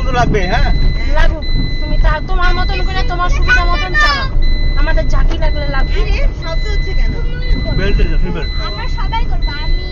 শুধু লাগবে। হ্যাঁ লাগুক, তুমি তোমার মতন করে তোমার সুবিধা মতন চালাও, আমাদের ঝাঁকি লাগলে লাগবে। শব্দ হচ্ছে কেন? বেল্ট বেল্ট আমরা সবাই করবো, আমি